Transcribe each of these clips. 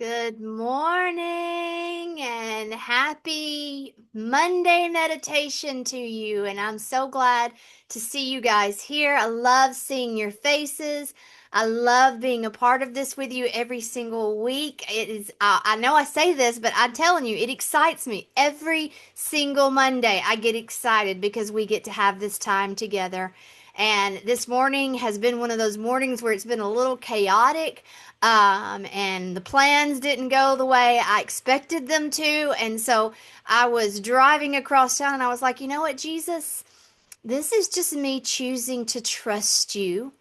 Good morning and happy Monday meditation to you. And I'm so glad to see you guys here. I love seeing your faces. I love being a part of this with you every single week. I know I say this, but I'm telling you, it excites me. Every single Monday, I get excited because we get to have this time together. And this morning has been one of those mornings where it's been a little chaotic. And the plans didn't go the way I expected them to. And so I was driving across town and I was like, you know what, Jesus? This is just me choosing to trust you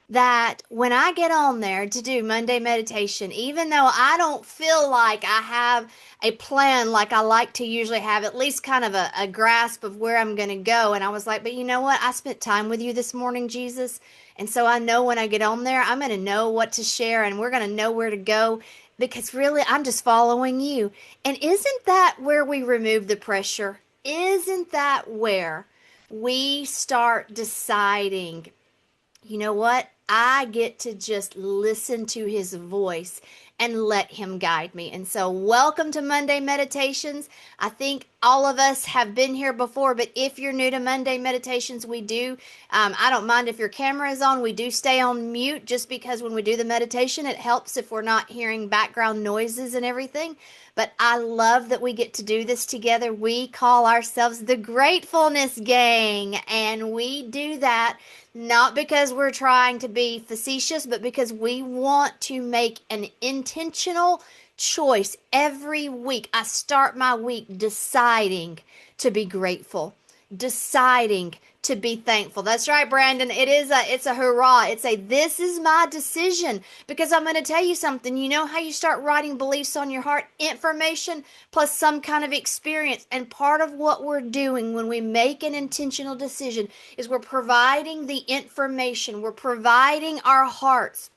that when I get on there to do Monday meditation, even though I don't feel like I have a plan like I like to usually have, at least kind of a grasp of where I'm going to go. And I was like, but you know what? I spent time with you this morning, Jesus. And so I know when I get on there, I'm going to know what to share and we're going to know where to go because really I'm just following you. And isn't that where we remove the pressure? Isn't that where we start deciding, you know what? I get to just listen to his voice and let him guide me. And so, welcome to Monday Meditations. I think all of us have been here before, but if you're new to Monday Meditations, we do. I don't mind if your camera is on. We do stay on mute just because when we do the meditation, it helps if we're not hearing background noises and everything. But I love that we get to do this together. We call ourselves the Gratefulness Gang, and we do that not because we're trying to be facetious, but because we want to make an intentional choice every week. I start my week deciding to be grateful, deciding to be thankful. That's right, Brandon. It's a hurrah. This is my decision because I'm going to tell you something. You know how you start writing beliefs on your heart? Information plus some kind of experience. And part of what we're doing when we make an intentional decision is we're providing the information. We're providing our hearts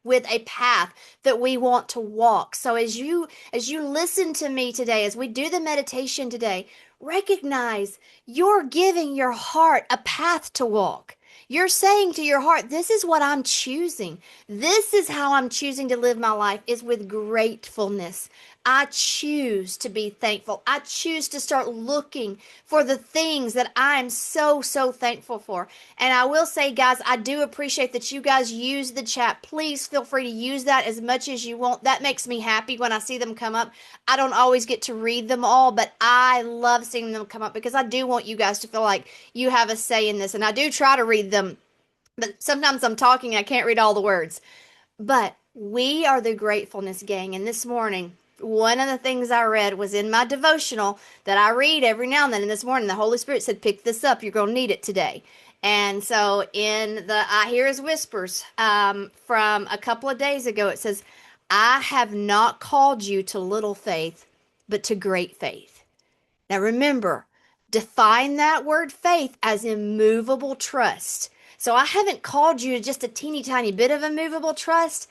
with a path that we want to walk. So as you listen to me today, as we do the meditation today, recognize you're giving your heart a path to walk. You're saying to your heart, this is what I'm choosing. This is how I'm choosing to live my life is with gratefulness. I choose to be thankful. I choose to start looking for the things that I'm so, so thankful for. And I will say, guys, I do appreciate that you guys use the chat. Please feel free to use that as much as you want. That makes me happy when I see them come up. I don't always get to read them all, but I love seeing them come up because I do want you guys to feel like you have a say in this. And I do try to read them, but sometimes I'm talking, I can't read all the words. But we are the Gratefulness Gang. And this morning, one of the things I read was in my devotional that I read every now and then. And this morning, the Holy Spirit said, pick this up. You're going to need it today. And so in the I Hear His Whispers from a couple of days ago, it says, I have not called you to little faith, but to great faith. Now remember, define that word faith as immovable trust. So I haven't called you to just a teeny tiny bit of immovable trust.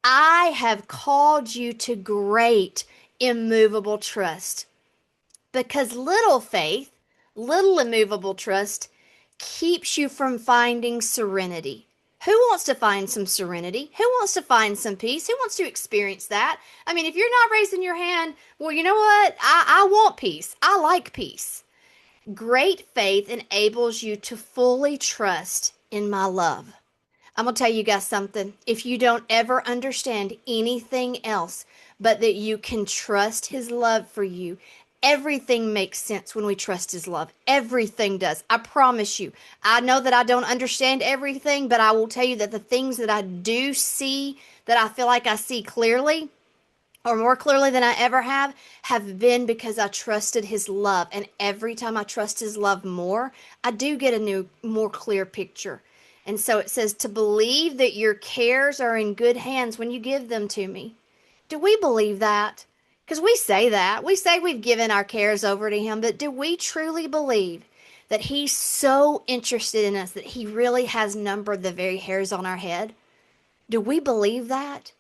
I have called you to great immovable trust. Because little faith, little immovable trust, keeps you from finding serenity. Who wants to find some serenity? Who wants to find some peace? Who wants to experience that? I mean, if you're not raising your hand, well, you know what? I want peace. I like peace. Great faith enables you to fully trust in my love. I'm going to tell you guys something. If you don't ever understand anything else but that you can trust his love for you, everything makes sense when we trust his love. Everything does. I promise you. I know that I don't understand everything, but I will tell you that the things that I do see, that I feel like I see clearly, or more clearly than I ever have been because I trusted his love. And every time I trust his love more, I do get a new, more clear picture. And so it says to believe that your cares are in good hands when you give them to me. Do we believe that? Because we say that. We say we've given our cares over to him, but do we truly believe that he's so interested in us that he really has numbered the very hairs on our head? Do we believe that?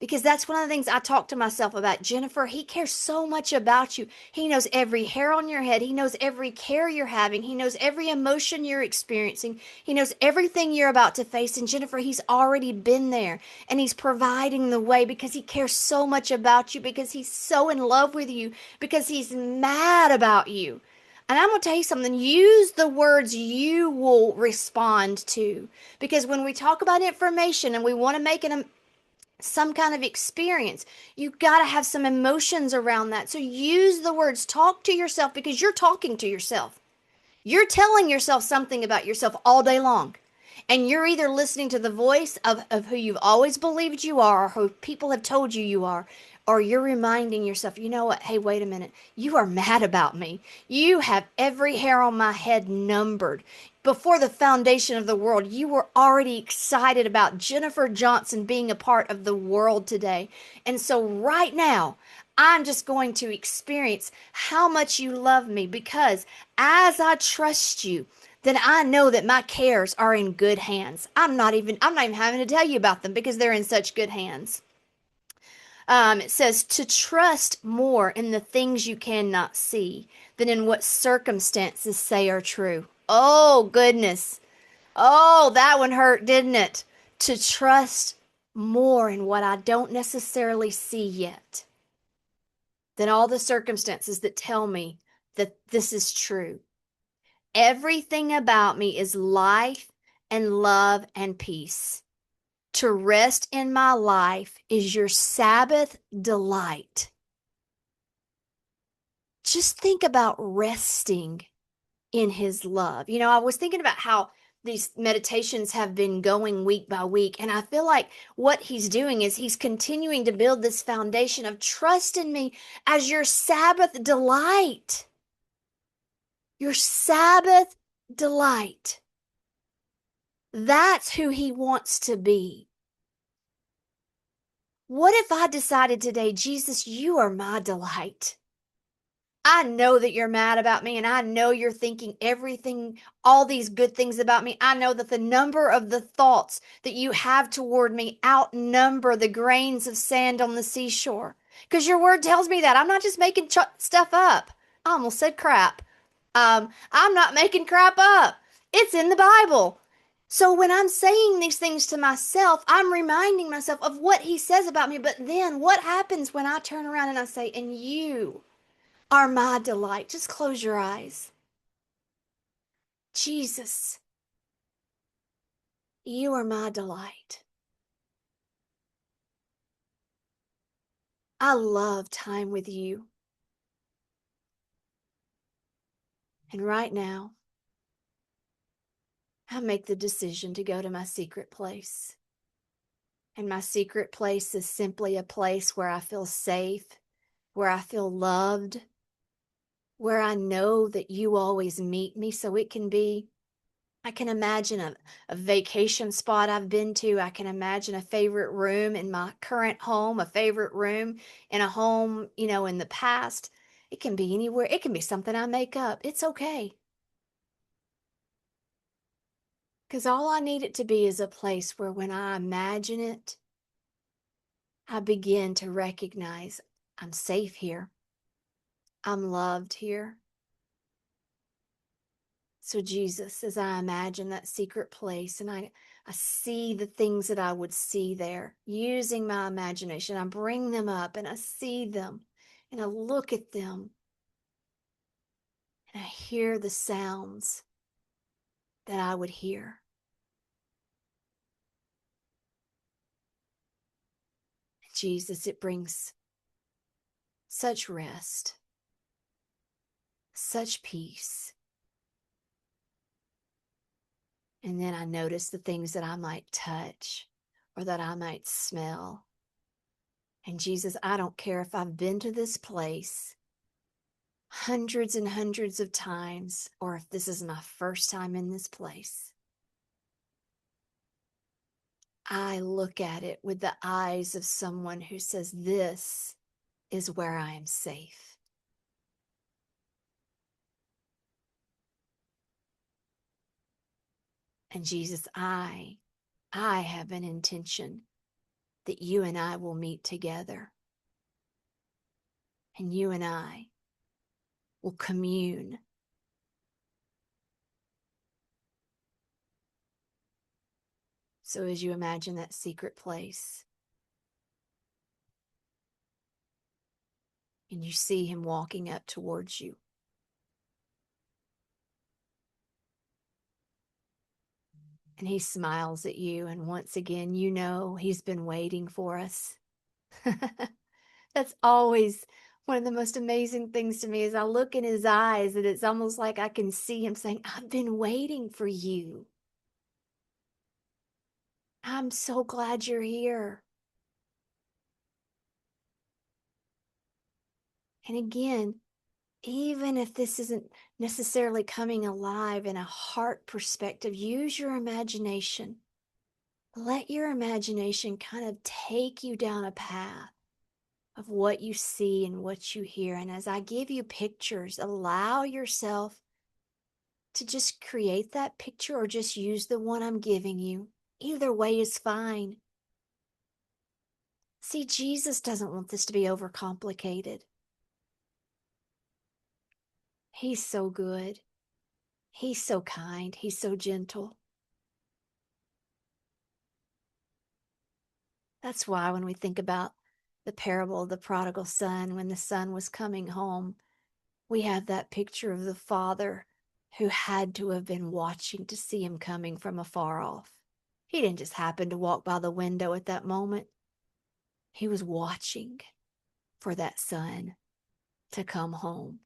Because that's one of the things I talk to myself about. Jennifer, he cares so much about you. He knows every hair on your head. He knows every care you're having. He knows every emotion you're experiencing. He knows everything you're about to face. And Jennifer, he's already been there and he's providing the way because he cares so much about you, because he's so in love with you, because he's mad about you. And I'm going to tell you something. Use the words you will respond to. Because when we talk about information and we want to make an some kind of experience, you got to have some emotions around that. So use the words, talk to yourself, because you're talking to yourself. You're telling yourself something about yourself all day long. And you're either listening to the voice of who you've always believed you are, or who people have told you you are, or you're reminding yourself, you know what? Hey, wait a minute. You are mad about me. You have every hair on my head numbered. Before the foundation of the world, you were already excited about Jennifer Johnson being a part of the world today. And so right now, I'm just going to experience how much you love me, because as I trust you, then I know that my cares are in good hands. I'm not even having to tell you about them because they're in such good hands. It says to trust more in the things you cannot see than in what circumstances say are true. Oh, goodness. Oh, that one hurt, didn't it? To trust more in what I don't necessarily see yet than all the circumstances that tell me that this is true. Everything about me is life and love and peace. To rest in my life is your Sabbath delight. Just think about resting in his love. You know, I was thinking about how these meditations have been going week by week, and I feel like what he's doing is he's continuing to build this foundation of trust in me as your Sabbath delight. Your Sabbath delight. That's who he wants to be. What if I decided today, Jesus, you are my delight? I know that you're mad about me, and I know you're thinking everything, all these good things about me. I know that the number of the thoughts that you have toward me outnumber the grains of sand on the seashore. Because your word tells me that. I'm not just making stuff up. I almost said crap. I'm not making crap up. It's in the Bible. So when I'm saying these things to myself, I'm reminding myself of what he says about me. But then what happens when I turn around and I say, and you are my delight? Just close your eyes. Jesus, you are my delight. I love time with you. And right now, I make the decision to go to my secret place. And my secret place is simply a place where I feel safe, where I feel loved, where I know that you always meet me. So it can be, I can imagine a vacation spot I've been to. I can imagine a favorite room in my current home, a favorite room in a home, in the past. It can be anywhere. It can be something I make up. It's okay. Because all I need it to be is a place where when I imagine it, I begin to recognize I'm safe here. I'm loved here. So, Jesus, as I imagine that secret place and I see the things that I would see there, using my imagination, I bring them up and I see them and I look at them and I hear the sounds that I would hear. Jesus, it brings such rest, such peace. And then I notice the things that I might touch or that I might smell. And Jesus, I don't care if I've been to this place hundreds and hundreds of times, or if this is my first time in this place. I look at it with the eyes of someone who says, this is where I am safe. And Jesus, I have an intention that you and I will meet together, and you and I will commune. So as you imagine that secret place, and you see him walking up towards you, and he smiles at you, and once again, you know he's been waiting for us. That's always one of the most amazing things to me is I look in his eyes and it's almost like I can see him saying, I've been waiting for you. I'm so glad you're here. And again, even if this isn't necessarily coming alive in a heart perspective, use your imagination. Let your imagination kind of take you down a path of what you see and what you hear. And as I give you pictures, allow yourself to just create that picture or just use the one I'm giving you. Either way is fine. See, Jesus doesn't want this to be overcomplicated. He's so good. He's so kind. He's so gentle. That's why when we think about the parable of the prodigal son, when the son was coming home, we have that picture of the father who had to have been watching to see him coming from afar off. He didn't just happen to walk by the window at that moment. He was watching for that son to come home.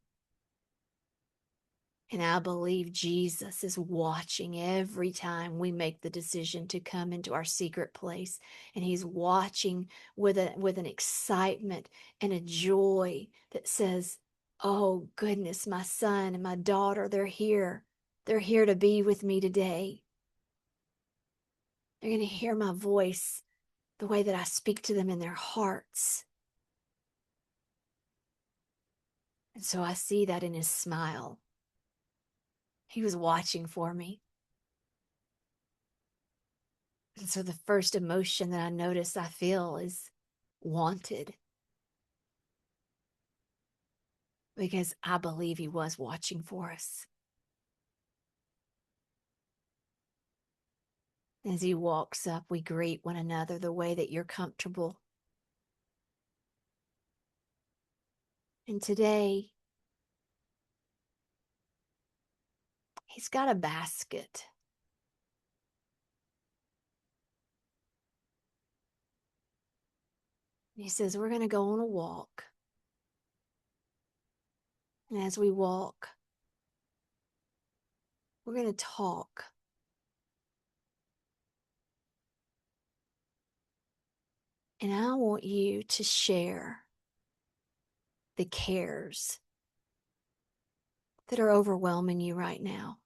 And I believe Jesus is watching every time we make the decision to come into our secret place. And he's watching with an excitement and a joy that says, oh goodness, my son and my daughter, they're here. They're here to be with me today. They're going to hear my voice, the way that I speak to them in their hearts. And so I see that in his smile. He was watching for me. And so the first emotion that I notice I feel is wanted, because I believe he was watching for us. As he walks up, we greet one another the way that you're comfortable. And today, he's got a basket. And he says, we're going to go on a walk. And as we walk, we're going to talk. And I want you to share the cares that are overwhelming you right now.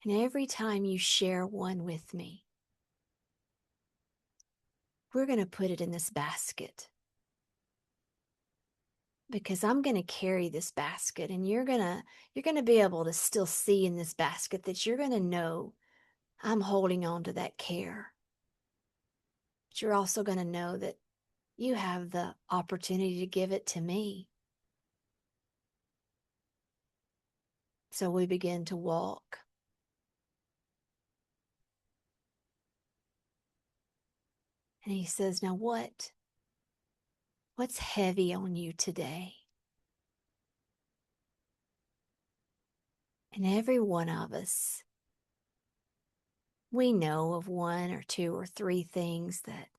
And every time you share one with me, we're going to put it in this basket. Because I'm going to carry this basket, and you're going to be able to still see in this basket that you're going to know I'm holding on to that care. But you're also going to know that you have the opportunity to give it to me. So we begin to walk. And he says, now what's heavy on you today? And every one of us, we know of one or two or three things that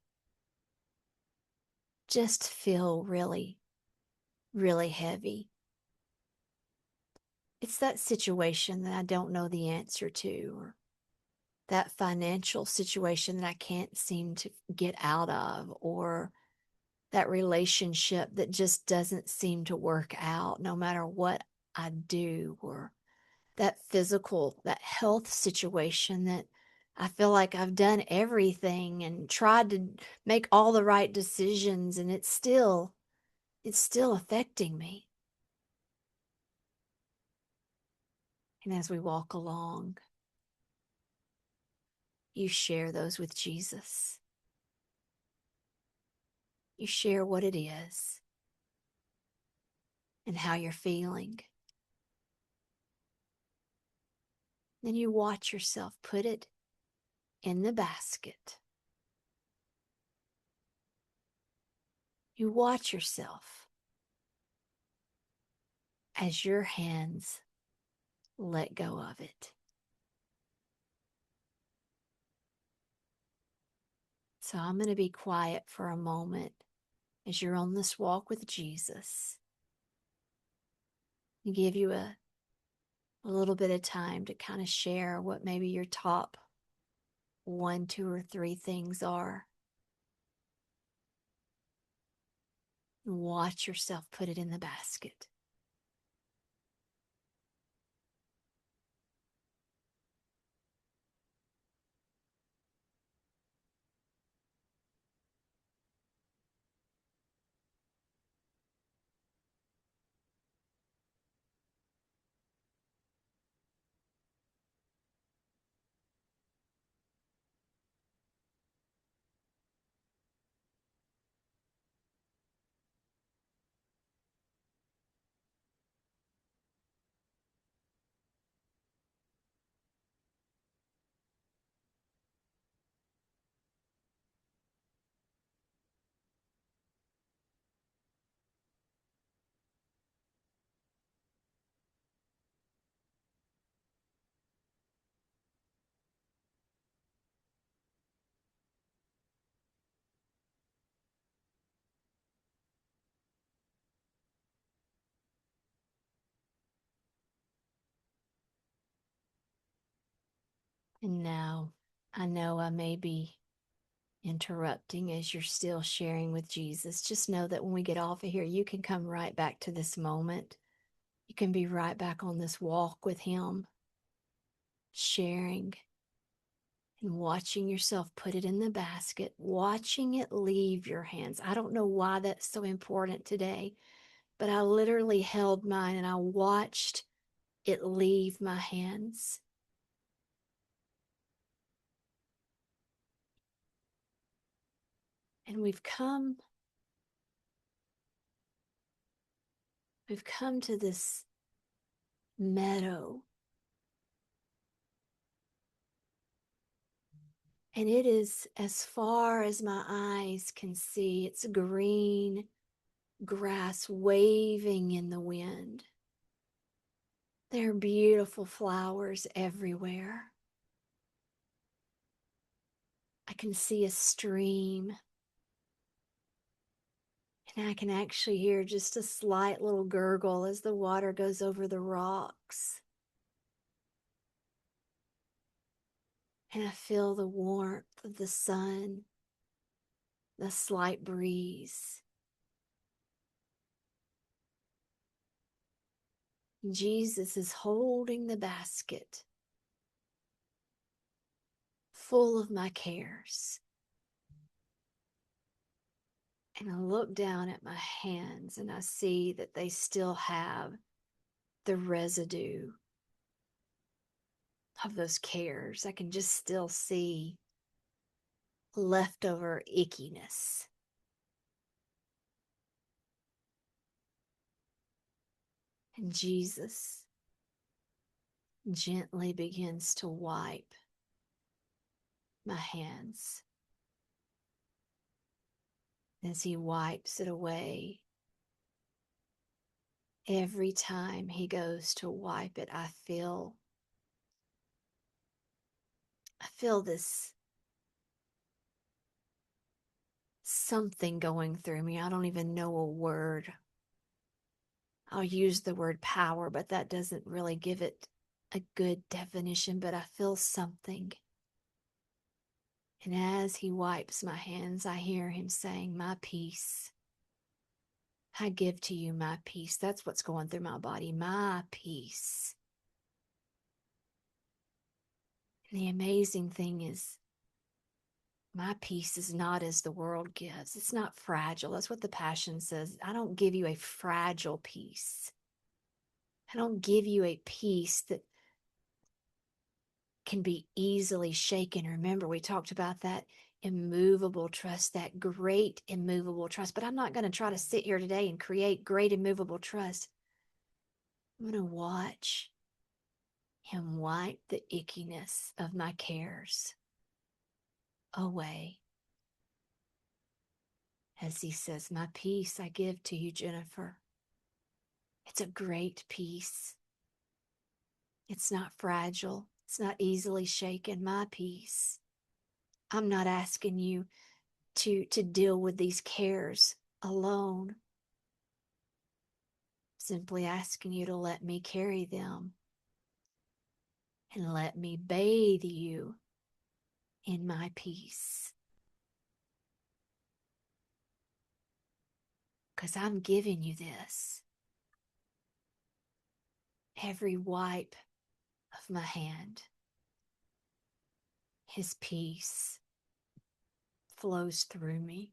just feel really, really heavy. It's that situation that I don't know the answer to, or that financial situation that I can't seem to get out of, or that relationship that just doesn't seem to work out no matter what I do, or that that health situation that I feel like I've done everything and tried to make all the right decisions, and it's still affecting me. And as we walk along, you share those with Jesus. You share what it is and how you're feeling. Then you watch yourself put it in the basket. You watch yourself as your hands let go of it. So I'm going to be quiet for a moment as you're on this walk with Jesus. And give you a little bit of time to kind of share what maybe your top 1, 2, or 3 things are. And watch yourself put it in the basket. And now I know I may be interrupting as you're still sharing with Jesus. Just know that when we get off of here, you can come right back to this moment. You can be right back on this walk with Him, sharing and watching yourself put it in the basket, watching it leave your hands. I don't know why that's so important today, but I literally held mine and I watched it leave my hands. And we've come to this meadow. And it is as far as my eyes can see. It's green grass waving in the wind. There are beautiful flowers everywhere. I can see a stream. And I can actually hear just a slight little gurgle as the water goes over the rocks. And I feel the warmth of the sun, the slight breeze. Jesus is holding the basket full of my cares. And I look down at my hands and I see that they still have the residue of those cares. I can just still see leftover ickiness. And Jesus gently begins to wipe my hands. As He wipes it away, every time He goes to wipe it, I feel this something going through me. I don't even know a word. I'll use the word power, but that doesn't really give it a good definition, but I feel something. And as He wipes my hands, I hear Him saying, "My peace. I give to you my peace." That's what's going through my body, my peace. And the amazing thing is, my peace is not as the world gives. It's not fragile. That's what the Passion says. I don't give you a fragile peace. I don't give you a peace that can be easily shaken. Remember, we talked about that immovable trust, that great immovable trust. But I'm not going to try to sit here today and create great immovable trust. I'm going to watch him wipe the ickiness of my cares away. As he says, my peace I give to you, Jennifer. It's a great peace. It's not fragile. It's not easily shaken. My peace. I'm not asking you to deal with these cares alone. Simply asking you to let me carry them and let me bathe you in my peace. Because I'm giving you this. Every wipe of my hand, his peace flows through me.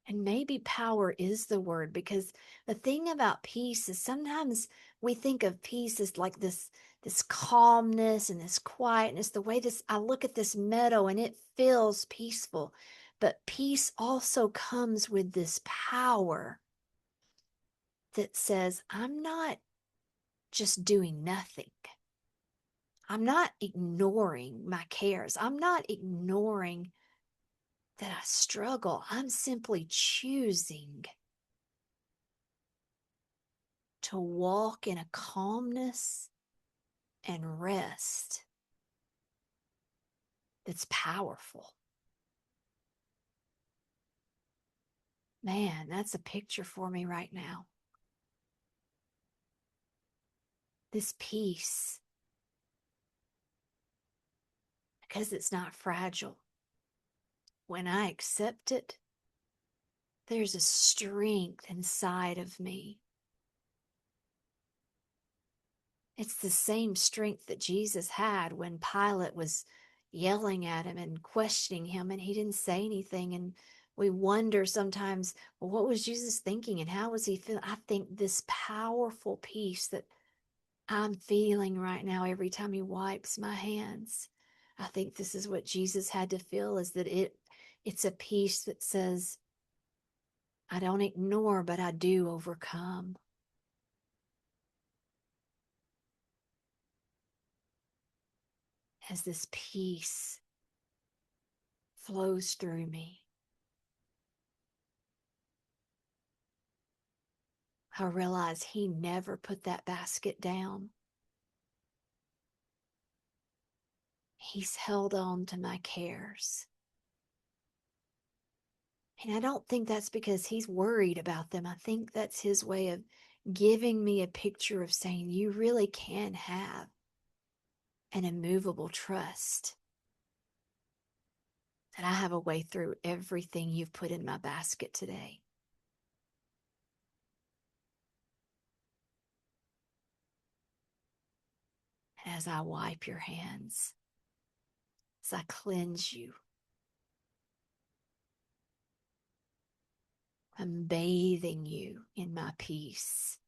And maybe power is the word, because the thing about peace is sometimes we think of peace as like this calmness and this quietness, the way this I look at this meadow and it feels peaceful. But peace also comes with this power that says, I'm not just doing nothing. I'm not ignoring my cares. I'm not ignoring that I struggle. I'm simply choosing to walk in a calmness and rest that's powerful. Man, that's a picture for me right now. This peace, because it's not fragile. When I accept it, there's a strength inside of me. It's the same strength that Jesus had when Pilate was yelling at him and questioning him, and he didn't say anything. And we wonder sometimes, well, what was Jesus thinking and how was he feeling? I think this powerful peace that I'm feeling right now every time he wipes my hands, I think this is what Jesus had to feel, is that it's a peace that says, I don't ignore, but I do overcome. As this peace flows through me, I realize he never put that basket down. He's held on to my cares. And I don't think that's because he's worried about them. I think that's his way of giving me a picture of saying, you really can have an immovable trust. That I have a way through everything you've put in my basket today. And as I wipe your hands, as I cleanse you, I'm bathing you in my peace.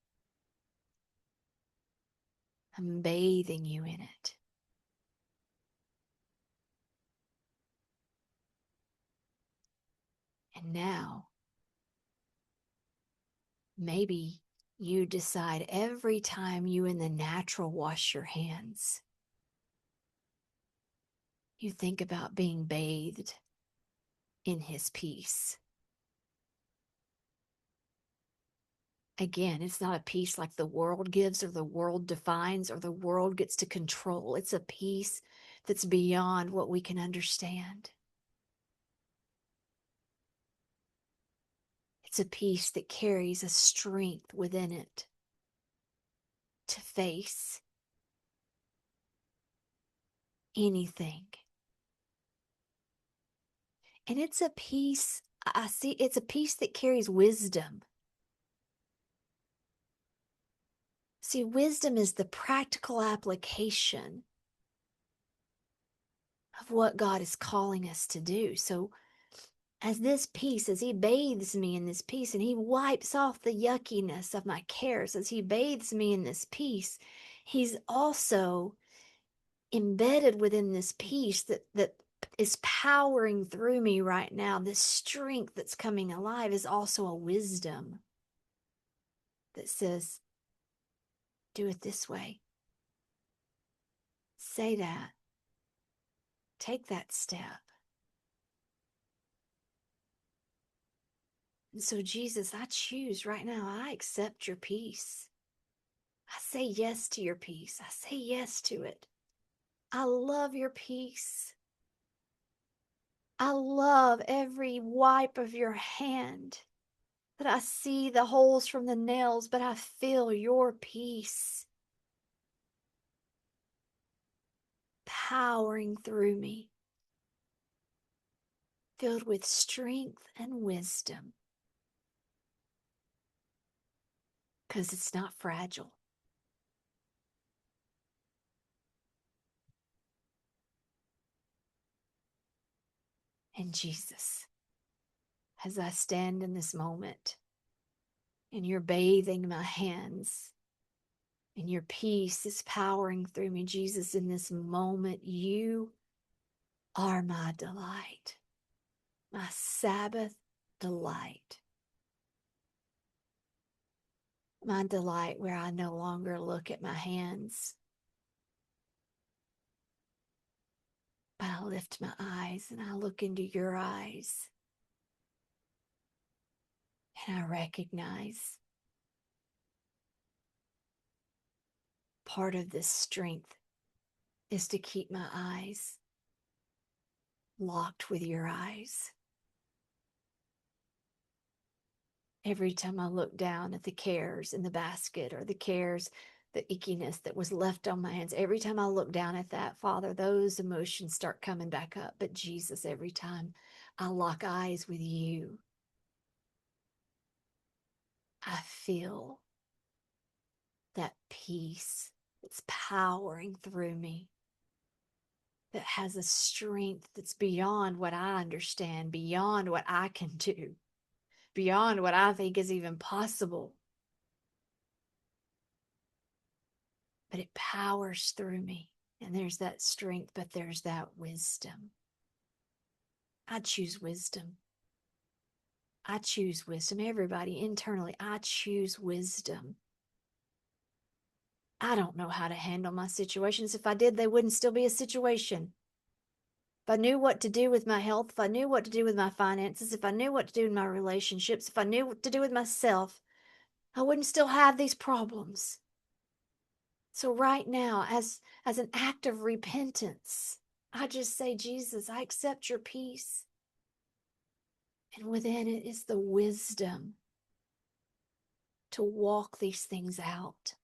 I'm bathing you in it. And now, maybe you decide every time you in the natural wash your hands, you think about being bathed in his peace. Again, it's not a peace like the world gives or the world defines or the world gets to control. It's a peace that's beyond what we can understand. It's a peace that carries a strength within it to face anything. And it's a peace, I see, it's a peace that carries wisdom. See, wisdom is the practical application of what God is calling us to do. So as this peace, as he bathes me in this peace and he wipes off the yuckiness of my cares, as he bathes me in this peace, he's also embedded within this peace that is powering through me right now, this strength that's coming alive, is also a wisdom that says, do it this way. Say that. Take that step. And so, Jesus, I choose right now, I accept your peace. I say yes to your peace. I say yes to it. I love your peace. I love every wipe of your hand, that I see the holes from the nails, but I feel your peace powering through me, filled with strength and wisdom, because it's not fragile. And Jesus, as I stand in this moment, and you're bathing my hands, and your peace is powering through me, Jesus, in this moment, you are my delight, my Sabbath delight. My delight where I no longer look at my hands, but I lift my eyes and I look into your eyes, and I recognize part of this strength is to keep my eyes locked with your eyes. Every time I look down at the cares in the basket, or the cares, the ickiness that was left on my hands, every time I look down at that, Father, those emotions start coming back up. But Jesus, every time I lock eyes with you, I feel that peace that's powering through me, that has a strength that's beyond what I understand, beyond what I can do, beyond what I think is even possible. But it powers through me. And there's that strength, but there's that wisdom. I choose wisdom. I choose wisdom. Everybody internally, I choose wisdom. I don't know how to handle my situations. If I did, they wouldn't still be a situation. If I knew what to do with my health, if I knew what to do with my finances, if I knew what to do in my relationships, if I knew what to do with myself, I wouldn't still have these problems. So right now, as an act of repentance, I just say, Jesus, I accept your peace. And within it is the wisdom to walk these things out.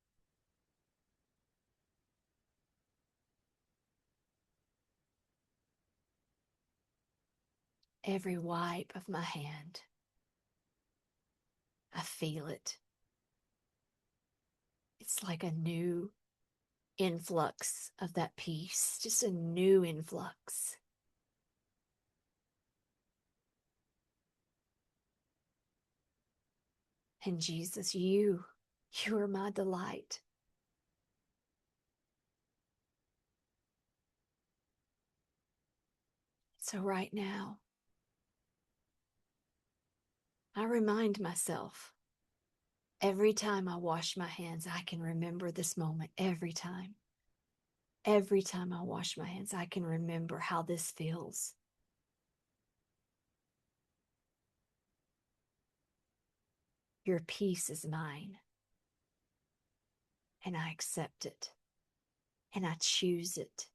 Every wipe of my hand, I feel it. It's like a new influx of that peace, just a new influx. And Jesus, you are my delight. So right now, I remind myself, every time I wash my hands, I can remember this moment. Every time I wash my hands, I can remember how this feels. Your peace is mine, and I accept it, and I choose it.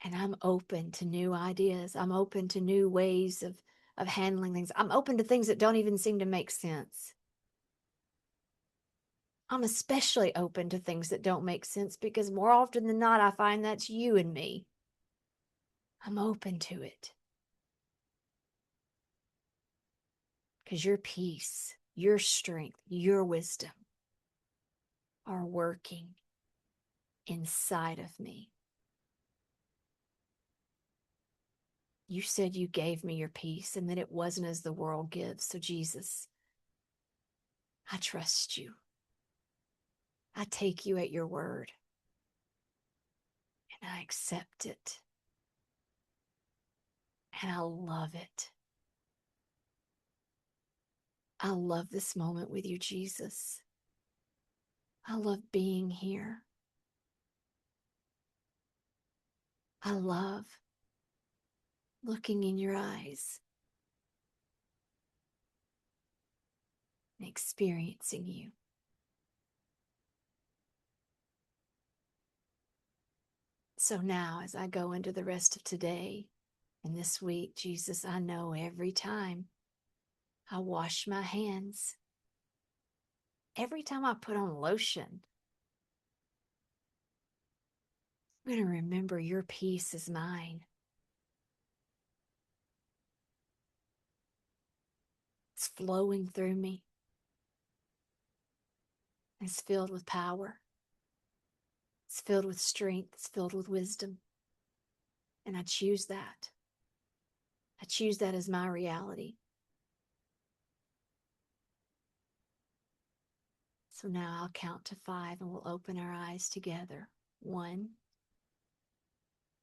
And I'm open to new ideas. I'm open to new ways of handling things. I'm open to things that don't even seem to make sense. I'm especially open to things that don't make sense, because more often than not, I find that's you and me. I'm open to it. Because your peace, your strength, your wisdom are working inside of me. You said you gave me your peace and that it wasn't as the world gives. So, Jesus, I trust you. I take you at your word, and I accept it, and I love it. I love this moment with you, Jesus. I love being here. I love looking in your eyes and experiencing you. So now, as I go into the rest of today and this week, Jesus, I know every time I wash my hands, every time I put on lotion, I'm going to remember your peace is mine. It's flowing through me. It's filled with power. It's filled with strength. It's filled with wisdom. And I choose that. I choose that as my reality. So now I'll count to 5 and we'll open our eyes together. 1,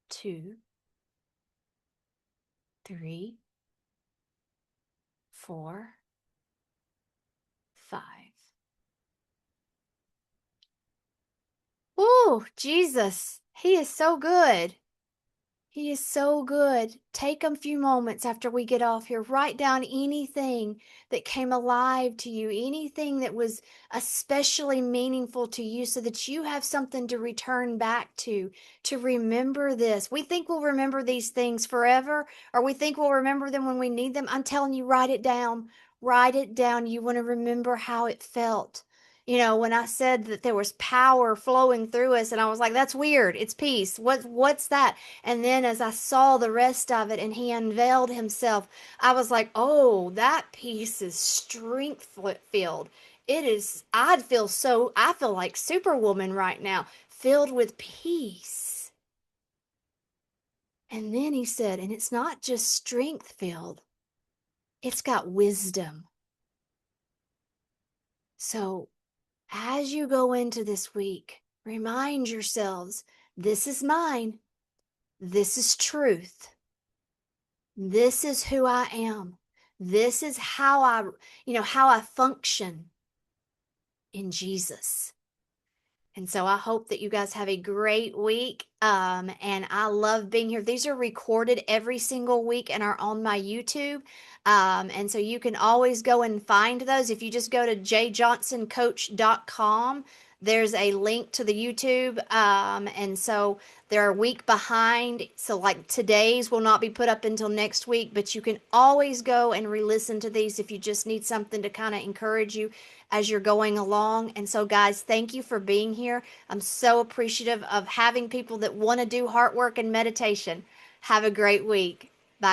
2, 3, 4, 5. Oh, Jesus, He is so good. He is so good. Take a few moments after we get off here. Write down anything that came alive to you, anything that was especially meaningful to you so that you have something to return back to remember this. We think we'll remember these things forever, or we think we'll remember them when we need them. I'm telling you, write it down. Write it down. You want to remember how it felt. You know, when I said that there was power flowing through us, and I was like, that's weird. It's peace. What's that? And then as I saw the rest of it and he unveiled himself, I was like, oh, that piece is strength filled. It is, I feel like Superwoman right now, filled with peace. And then he said, and it's not just strength filled, it's got wisdom. So as you go into this week, remind yourselves, this is mine. This is truth. This is who I am. This is how I function in Jesus. And so I hope that you guys have a great week. And I love being here. These are recorded every single week and are on my YouTube. And so you can always go and find those. If you just go to jjohnsoncoach.com, there's a link to the YouTube. And so they're a week behind. So like today's will not be put up until next week, but you can always go and re-listen to these if you just need something to kind of encourage you as you're going along. And so guys, thank you for being here. I'm so appreciative of having people that want to do heart work and meditation. Have a great week.